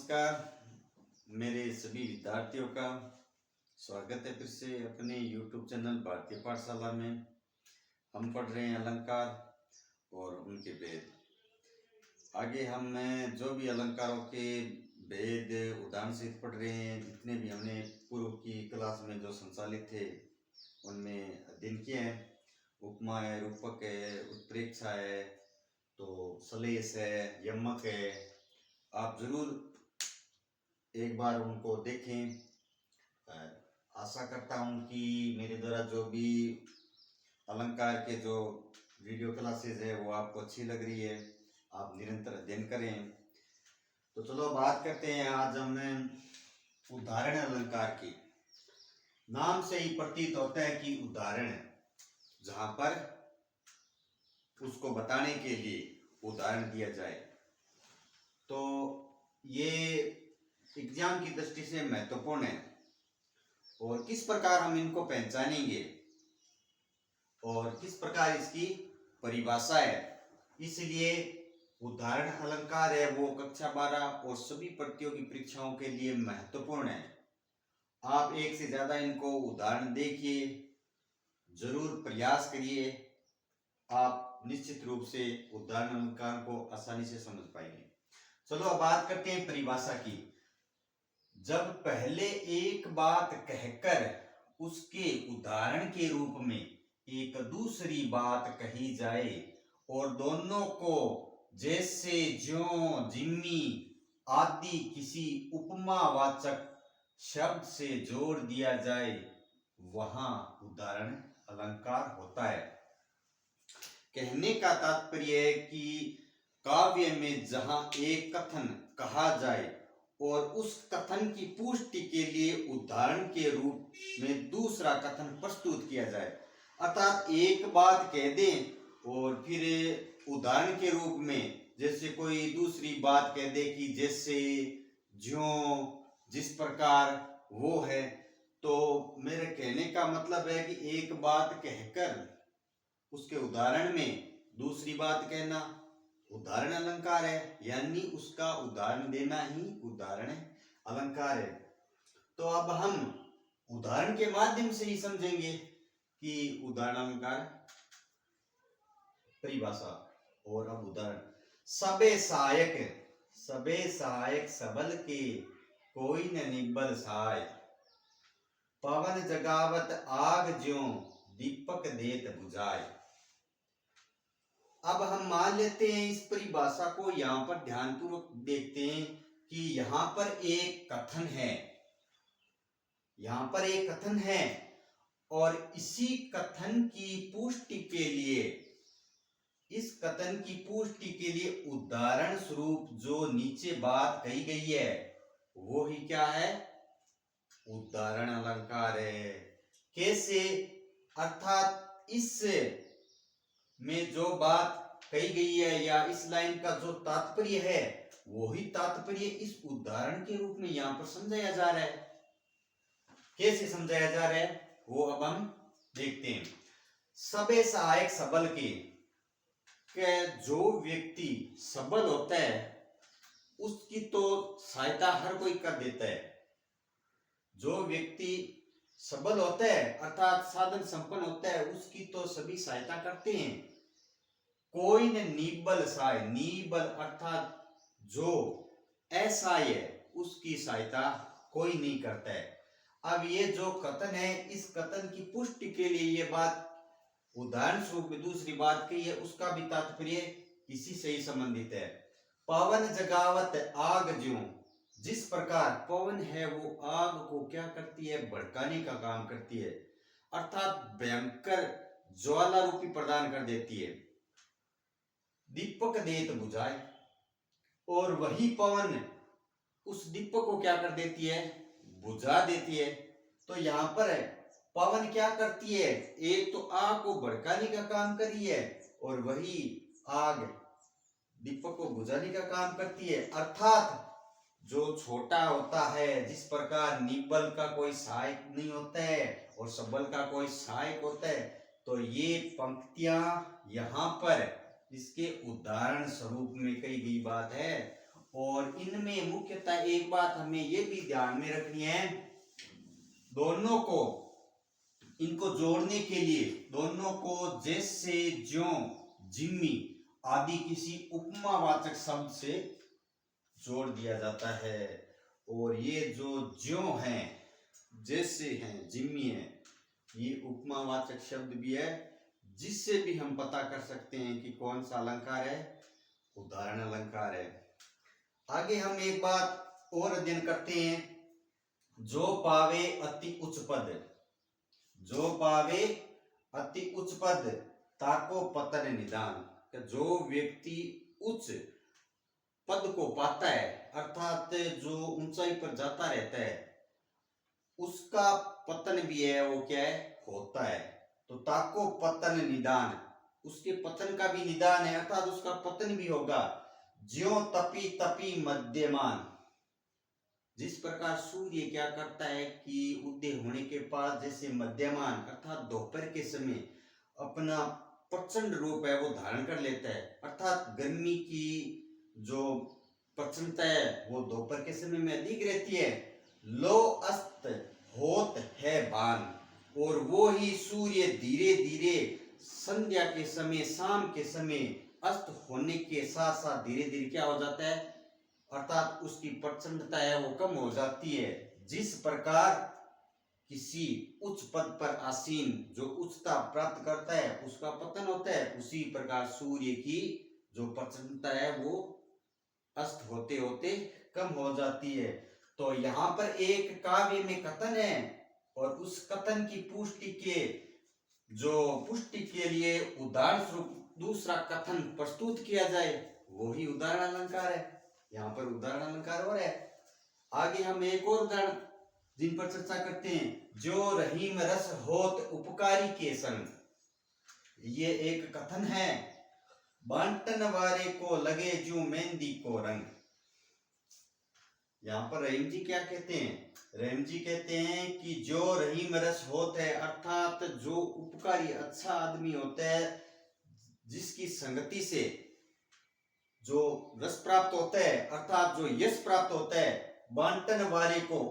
नमस्कार मेरे सभी विद्यार्थियों का स्वागत है फिर से अपने YouTube चैनल भारतीय पाठशाला में। हम पढ़ रहे हैं अलंकार और उनके भेद। आगे हम जो भी अलंकारों के भेद उदाहरण सहित पढ़ रहे हैं, जितने भी हमने पूर्व की क्लास में जो संचालित थे उनमें अध्ययन किए हैं। उपमा है, रूपक है, उत्प्रेक्षा है, तो सलेश है, यमक है। आप जरूर एक बार उनको देखें। आशा करता हूं कि मेरे द्वारा जो भी अलंकार के जो वीडियो क्लासेस है वो आपको अच्छी लग रही है, आप निरंतर अध्ययन करें। तो चलो बात करते हैं आज हम उदाहरण अलंकार की। नाम से ही प्रतीत होता है कि उदाहरण, जहां पर उसको बताने के लिए उदाहरण दिया जाए, तो ये एग्जाम की दृष्टि से महत्वपूर्ण है। और किस प्रकार हम इनको पहचानेंगे और किस प्रकार इसकी परिभाषा है, इसलिए उदाहरण अलंकार है वो कक्षा 12 और सभी प्रतियोगी परीक्षाओं के लिए महत्वपूर्ण है। आप एक से ज्यादा इनको उदाहरण देखिए, जरूर प्रयास करिए, आप निश्चित रूप से उदाहरण अलंकार को आसानी से समझ पाएंगे। चलो अब बात करते हैं परिभाषा की। जब पहले एक बात कहकर उसके उदाहरण के रूप में एक दूसरी बात कही जाए और दोनों को जैसे, ज्यों, जिम्मी आदि किसी उपमावाचक शब्द से जोड़ दिया जाए, वहां उदाहरण अलंकार होता है। कहने का तात्पर्य है कि काव्य में जहां एक कथन कहा जाए और उस कथन की पुष्टि के लिए उदाहरण के रूप में दूसरा कथन प्रस्तुत किया जाए। अर्थात एक बात कह दें और फिर उदाहरण के रूप में जैसे कोई दूसरी बात कह दे कि जैसे, ज्यों, जिस प्रकार वो है। तो मेरे कहने का मतलब है कि एक बात कहकर उसके उदाहरण में दूसरी बात कहना उदाहरण अलंकार है, यानी उसका उदाहरण देना ही उदाहरण अलंकार है। तो अब हम उदाहरण के माध्यम से ही समझेंगे कि उदाहरण अलंकार परिभाषा। और अब उदाहरण, सबे सहायक सबल के कोई न निब्बल सहाय, पवन जगावत आग ज्यों दीपक देत बुझाए। अब हम मान लेते हैं इस परिभाषा को, यहां पर ध्यानपूर्वक देखते हैं कि यहां पर एक कथन है, यहां पर एक कथन है और इसी कथन की पुष्टि के लिए, इस कथन की पुष्टि के लिए उदाहरण स्वरूप जो नीचे बात कही गई है वो ही क्या है, उदाहरण अलंकार है। कैसे? अर्थात इस में जो बात कही गई है या इस लाइन का जो तात्पर्य है वही तात्पर्य इस उदाहरण के रूप में यहां पर समझाया जा रहा है। कैसे समझाया जा रहा है वो अब हम देखते हैं। सबे सहायक सबल के जो व्यक्ति सबल होता है उसकी तो सहायता हर कोई कर देता है। जो व्यक्ति सबल होता है अर्थात साधन संपन्न होता है उसकी तो सभी सहायता करते हैं। कोई ने निबल सहाय, निबल अर्थात जो असहाय है उसकी सहायता कोई नहीं करता है। अब ये जो कथन है, इस कथन की पुष्टि के लिए ये बात उदाहरण स्वरूप में दूसरी बात कही है, उसका भी तात्पर्य इसी से ही संबंधित है। पवन जगावत आग ज्यों, जिस प्रकार पवन है वो आग को क्या करती है, भड़काने का काम करती है, अर्थात भयंकर ज्वाला रूपी प्रदान कर देती है। दीपक देत बुझाए, और वही पवन उस दीपक को क्या कर देती है, बुझा देती है। तो यहां पर पवन क्या करती है, एक तो आग को भड़काने का काम कर रही है और वही आग दीपक को बुझाने का काम करती है। अर्थात जो छोटा होता है, जिस प्रकार निबल का कोई सहायक नहीं होता है और सबल का कोई सहायक होता है, तो ये पंक्तियां यहां पर इसके उदाहरण स्वरूप में कही गई बात है। और इनमें मुख्यतः एक बात हमें ये भी ध्यान में रखनी है, दोनों को इनको जोड़ने के लिए दोनों को जैसे, ज्यों, जिम्मी आदि किसी उपमावाचक शब्द से जोड़ दिया जाता है। और ये जो ज्यों हैं, जैसे हैं, जिम्मी है, ये उपमावाचक शब्द भी है, जिससे भी हम पता कर सकते हैं कि कौन सा अलंकार है, उदाहरण अलंकार है। आगे हम एक बात और अध्ययन करते हैं, जो पावे अति उच्च पद, जो पावे अति उच्च पद ताको पतन निदान। जो व्यक्ति उच्च पद को पाता है, अर्थात जो ऊंचाई पर जाता रहता है, उसका पतन भी है वो क्या है, होता है। तो ताको पतन निदान, उसके पतन का भी निदान है, अर्थात उसका पतन भी होगा। ज्यों तपी तपी मध्यमान, जिस प्रकार सूर्य क्या करता है कि उदय होने के बाद जैसे मध्यमान अर्थात दोपहर के समय अपना प्रचंड रूप है वो धारण कर लेता है, अर्थात गर्मी की जो प्रचंडता है वो दोपहर के समय में अधिक रहती है। लो अस्त होत है बान, और वो ही सूर्य धीरे धीरे संध्या के समय, शाम के समय अस्त होने के साथ साथ धीरे धीरे क्या हो जाता है, अर्थात उसकी प्रचंडता है वो कम हो जाती है। जिस प्रकार किसी उच्च पद पर आसीन जो उच्चता प्राप्त करता है उसका पतन होता है, उसी प्रकार सूर्य की जो प्रचंडता है वो अस्त होते होते कम हो जाती है। तो यहाँ पर एक काव्य में कथन है और उस कथन की पुष्टि के लिए उदाहरण स्वरूप दूसरा कथन प्रस्तुत किया जाए, वही उदाहरण अलंकार है। यहाँ पर उदाहरण अलंकार हो रहा है। आगे हम एक और उदाहरण जिन पर चर्चा करते हैं, जो रहीम रस होत उपकारी के संग, ये एक कथन है। बांटन वारे को लगे जो मेहंदी को रंग। यहाँ पर रहीम जी क्या कहते हैं, रहीम जी कहते हैं कि जो रहीम रस होता है, अर्थात जो उपकारी अच्छा आदमी होता है, जिसकी संगति से जो रस प्राप्त होता है, अर्थात जो यश प्राप्त होता है, बांटन वाले को,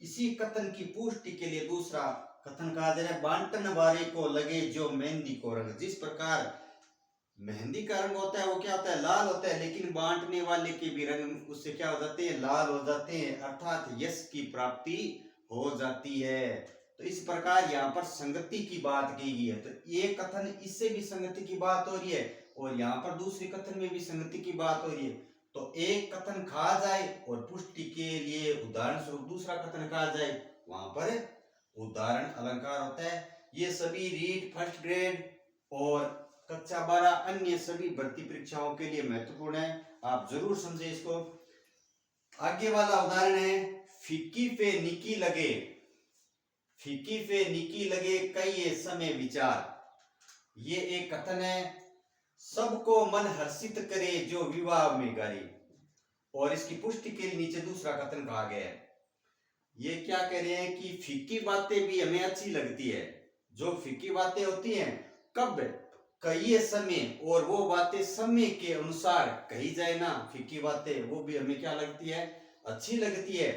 इसी कथन की पुष्टि के लिए दूसरा कथन कहा जा रहा है, बांटन वाले को लगे जो मेहंदी को रंग। जिस प्रकार मेहंदी का रंग होता है वो क्या होता है, लाल होता है, लेकिन बांटने वाले के भी रंग उससे क्या हो जाते हैं, लाल हो जाते हैं, अर्थात यश की प्राप्ति हो जाती है। तो इस प्रकार यहाँ पर संगति की बात की गई है। तो ये कथन इससे भी संगति की बात हो रही है और यहाँ पर दूसरे कथन में भी संगति की बात हो रही है। तो एक कथन कहा जाए और पुष्टि के लिए उदाहरण स्वरूप दूसरा कथन कहा जाए, वहां पर उदाहरण अलंकार होता है। ये सभी रीट फर्स्ट ग्रेड और कक्षा 12 अन्य सभी भर्ती परीक्षाओं के लिए महत्वपूर्ण है, आप जरूर समझे इसको। आगे वाला उदाहरण है, फीकी पे निकी लगे, फीकी पे निकी लगे कई समय विचार। ये एक कथन है, सबको मन हर्षित करे जो विवाह में गारी। और इसकी पुष्टि के लिए नीचे दूसरा कथन कहा गया है। ये क्या कह रहे हैं कि फीकी बातें भी हमें अच्छी लगती है। जो फीकी बातें होती हैं कब, कई समय, और वो बातें समय के अनुसार कही जाए ना, फीकी बातें वो भी हमें क्या लगती है, अच्छी लगती है।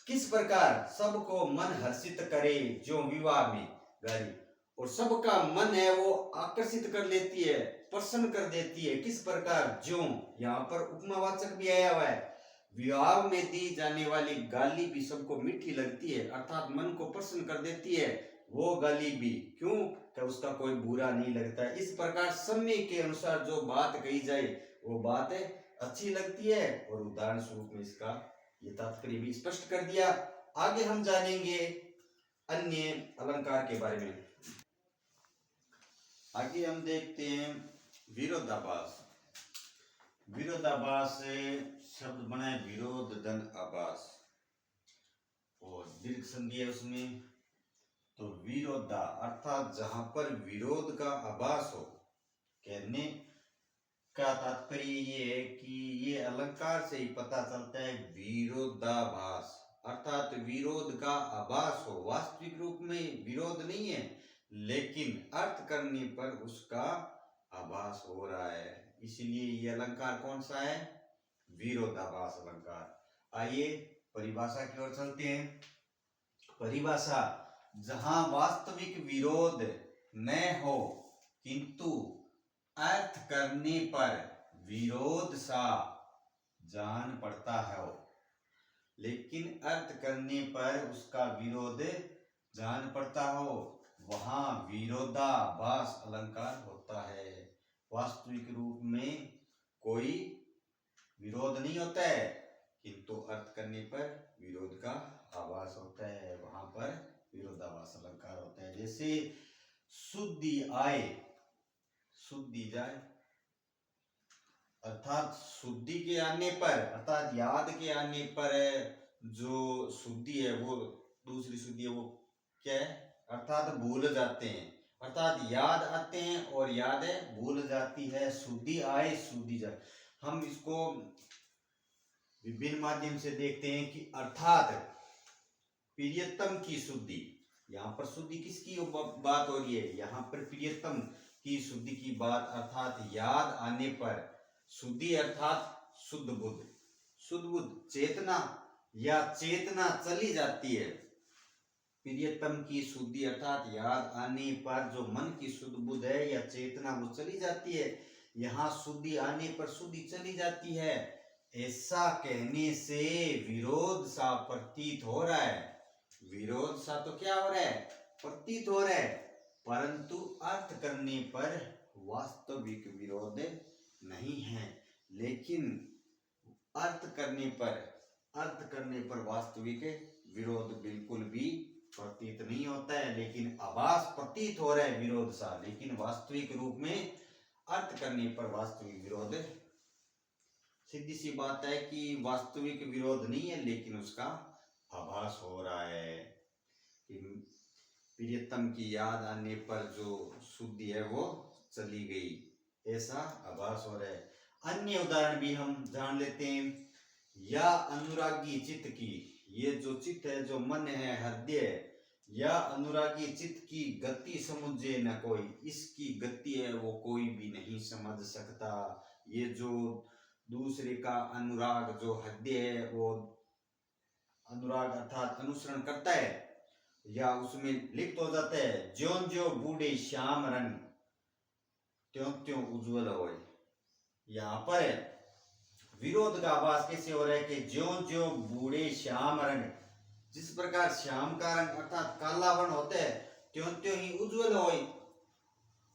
किस प्रकार, सबको मन हर्षित करे जो विवाह में गारी, और सबका मन है वो आकर्षित कर लेती है, प्रसन्न कर देती है। किस प्रकार, जो यहाँ पर उपमावाचक भी आया हुआ है, विवाह में दी जाने वाली गाली भी सबको मीठी लगती है, अर्थात मन को प्रसन्न कर देती है वो गाली भी, क्यों कि उसका कोई बुरा नहीं लगता है। इस प्रकार समय के अनुसार जो बात कही जाए वो बात अच्छी लगती है, और उदाहरण स्वरूप में इसका ये तात्पर्य भी स्पष्ट कर दिया। आगे हम जानेंगे अन्य अलंकार के बारे में। आगे हम देखते हैं विरोधाभास। विरोधाभास से शब्द बना है विरोध धन आभास, और दीर्घ संधि है उसमें। तो विरोधा अर्थात जहां पर विरोध का आभास हो, कहने का तात्पर्य ये है कि ये अलंकार से ही पता चलता है विरोधाभास, अर्थात विरोध का आभास हो। वास्तविक रूप में विरोध नहीं है, लेकिन अर्थ करने पर उसका आभास हो रहा है, इसलिए ये अलंकार कौन सा है, विरोधाभास अलंकार। आइए परिभाषा की ओर चलते हैं। परिभाषा, जहां वास्तविक विरोध न हो किंतु अर्थ करने पर विरोध सा जान पड़ता है, लेकिन अर्थ करने पर उसका विरोध जान पड़ता हो, वहां विरोधाभास अलंकार होता है। वास्तविक रूप में कोई विरोध नहीं होता है, किंतु अर्थ करने पर विरोध का आभास होता है, वहां पर विरोधाभास अलंकार होता है। जैसे शुद्धि आए शुद्धि जाए, अर्थात शुद्धि के आने पर, अर्थात याद के आने पर जो शुद्धि है वो दूसरी शुद्धि है वो क्या है, अर्थात भूल जाते हैं, अर्थात याद आते हैं और याद भूल जाती है। शुद्धि आए शुद्धि जाए, हम इसको विभिन्न माध्यम से देखते हैं कि अर्थात प्रियतम की शुद्धि, यहाँ पर शुद्धि किसकी बात हो रही है, यहाँ पर प्रियतम की शुद्धि की बात, अर्थात याद आने पर शुद्धि, अर्थात शुद्ध बुद्ध, शुद्ध बुद्ध चेतना या चेतना चली जाती है। प्रियतम की शुद्धि अर्थात याद आने पर जो मन की शुद्ध बुद्ध है या चेतना वो चली जाती है। यहाँ शुद्धि आने पर शुद्धि चली जाती है, ऐसा कहने से विरोध सा प्रतीत हो रहा है। विरोध सा तो क्या हो रहा है, प्रतीत हो रहा है, परंतु अर्थ करने पर वास्तविक विरोध नहीं है। लेकिन अर्थ करने पर वास्तविक विरोध बिल्कुल भी प्रतीत नहीं होता है, लेकिन आभास प्रतीत हो रहा है विरोध सा, लेकिन वास्तविक रूप में अर्थ करने पर वास्तविक विरोध, सीधी सी बात है कि वास्तविक विरोध नहीं है, लेकिन उसका आभास हो रहा है कि प्रियतम की याद आने पर जो शुद्धि है वो चली गई, ऐसा आभास हो रहा है। अन्य उदाहरण भी हम जान लेते हैं। या अनुरागी चित्त की, ये जो चित्त है, जो मन है, हृदय है, या अनुरागी चित्त की गति समुझे न कोई, इसकी गति है वो कोई भी नहीं समझ सकता। ये जो दूसरे का अनुराग, जो हृदय है वो अनुराग अर्थात अनुसरण करता है या उसमें लिप्त हो जाता है। ज्यों ज्यों बूढ़े श्याम रंग त्यों त्यों उज्जवल होए, यहाँ पर विरोध का आभास कैसे हो रहा है कि ज्यों ज्यों बूढ़े श्याम रंग, जिस प्रकार श्याम का रंग अर्थात काला वर्ण होता है, त्यों त्यों ही उज्जवल होए।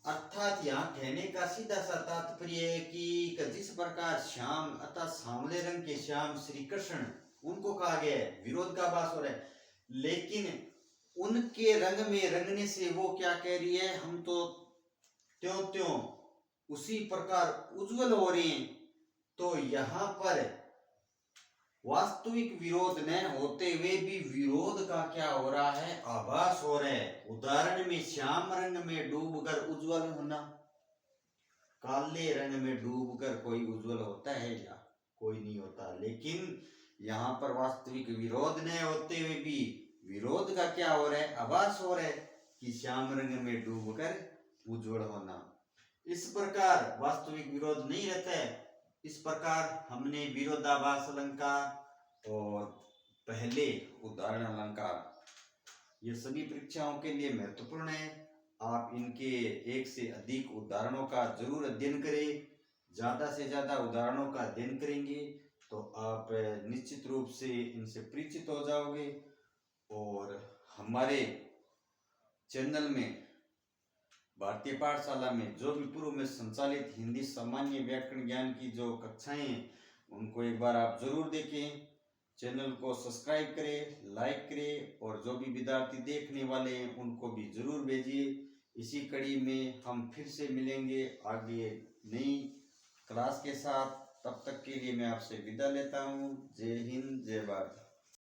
अर्थात यहाँ कहने का सीधा सा तात्पर्य है कि जिस प्रकार श्याम अर्थात सांवले रंग के श्याम श्री कृष्ण, उनको कहा गया है, विरोध का आभास हो रहा है, लेकिन उनके रंग में रंगने से वो क्या कह रही है, हम तो त्यों त्यों उसी प्रकार उज्जवल हो रहे हैं। तो यहाँ पर वास्तविक विरोध न होते हुए भी विरोध का क्या हो रहा है, आभास हो रहा है। उदाहरण में श्याम रंग में डूबकर उज्जवल होना, काले रंग में डूबकर कोई उज्जवल होता है या कोई नहीं होता। लेकिन यहाँ पर वास्तविक विरोध न होते हुए भी विरोध का क्या हो रहा है, आभास हो रहा है कि श्याम रंग में डूबकर उज्जवल होना। इस प्रकार वास्तविक विरोध नहीं रहता है। इस प्रकार हमने विरोधाभास अलंकार और पहले उदाहरण अलंकार, ये सभी परीक्षाओं के लिए महत्वपूर्ण है। आप इनके एक से अधिक उदाहरणों का जरूर अध्ययन करें। ज्यादा से ज्यादा उदाहरणों का अध्ययन करेंगे तो आप निश्चित रूप से इनसे परिचित हो जाओगे। और हमारे चैनल में भारतीय पाठशाला में जो भी पूर्व में संचालित हिंदी सामान्य व्याकरण ज्ञान की जो कक्षाएं हैं, उनको एक बार आप जरूर देखें। चैनल को सब्सक्राइब करें, लाइक करें, और जो भी विद्यार्थी देखने वाले हैं उनको भी जरूर भेजिए। इसी कड़ी में हम फिर से मिलेंगे आगे नई क्लास के साथ। तब तक के लिए मैं आपसे विदा लेता हूँ। जय हिंद, जय भारत।